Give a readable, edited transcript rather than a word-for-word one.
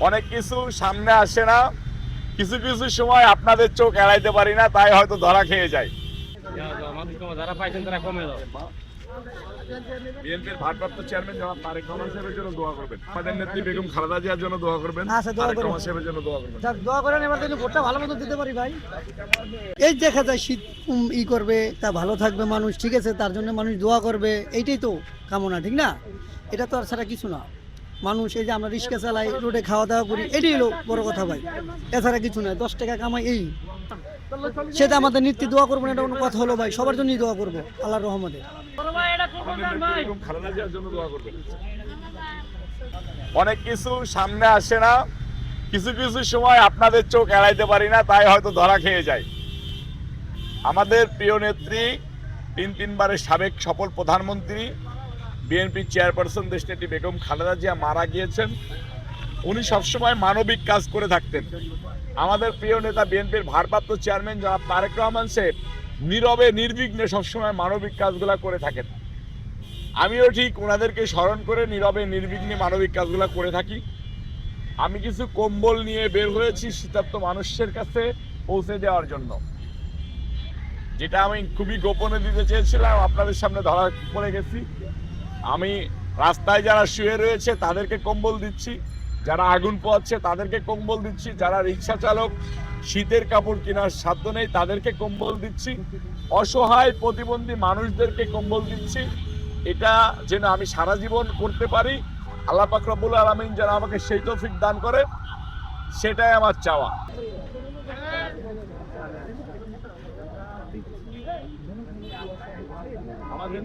অনেক কিছু সামনে আসে না, কিছু কিছু সময় আপনাদের চোখ এড়াইতে পারি না, তাই হয়তো ধরা খেয়ে যায়। বিএনপির ভারপ্রাপ্ত চেয়ারম্যান জনাব তারেক রহমান সাহেবের জন্য দোয়া করবেন, আমাদের নেত্রী বেগম খালেদা জিয়ার জন্য দোয়া করবেন, তারেক রহমান সাহেবের জন্য দোয়া করবেন। দোয়া করেন, এবার যদি ভোটটা ভালো মতো দিতে পারি ভাই। এই দেখা যায় শীত করবে, তা ভালো থাকবে মানুষ, ঠিক আছে, তার জন্য মানুষ দোয়া করবে, এইটাই তো কামনা, ঠিক না? এটা তো আর ছাড়া কিছু না। মানুষ এই যে আমরা রিক্সা চালাই, রোডে খাওয়া দাওয়া করি, এটাই হলো বড় কথা ভাই, এছাড়া কিছু নয়। 10 টাকা কামাই, এই সেটা আমাদের নিত্য দোয়া করবো না, এটা কোনো কথা হলো ভাই? সবার জন্যই দোয়া করবো আল্লাহর রহমতে। অনেক কিছু সামনে আসে না, কিছু কিছু সময় আপনাদের চোখ এড়াইতে পারি না, তাই হয়তো ধরা খেয়ে যায়। আমাদের প্রিয় নেত্রী, 3 বারের সাবেক সফল প্রধানমন্ত্রী, বিএনপি চেয়ারপারসন দেশনেত্রী বেগম খালেদা জিয়া মারা গিয়েছেন। উনি সবসময় মানবিক কাজ করে থাকতেন। আমাদের প্রিয় নেতা বিএনপির ভারপ্রাপ্ত চেয়ারম্যান জনাব তারেক রহমান সাহেব নীরবে নির্বিঘ্নে সবসময় মানবিক কাজগুলা করে থাকেন। আমিও ঠিক ওনাদেরকে স্মরণ করে নীরবে নির্বিঘ্নে মানবিক কাজগুলা করে থাকি। আমি কিছু কম্বল নিয়ে বের হয়েছি শীতার্ত মানুষের কাছে পৌঁছে দেওয়ার জন্য, যেটা আমি খুবই গোপনে দিতে চেয়েছিলাম, আপনাদের সামনে ধরা পড়ে গেছি। আমি রাস্তায় যারা শুয়ে রয়েছে তাদেরকে কম্বল দিচ্ছি, যারা আগুন পোহাচ্ছে তাদেরকে কম্বল দিচ্ছি, যারা রিক্সা চালক শীতের কাপড় কেনার সাধ্য নেই তাদেরকে কম্বল দিচ্ছি, অসহায় প্রতিবন্ধী মানুষদেরকে কম্বল দিচ্ছি। এটা যেন আমি সারা জীবন করতে পারি, আল্লাহ পাক রব্বুল আলামিন যেন আমাকে সেই তৌফিক দান করে, সেটাই আমার চাওয়া। আমাদের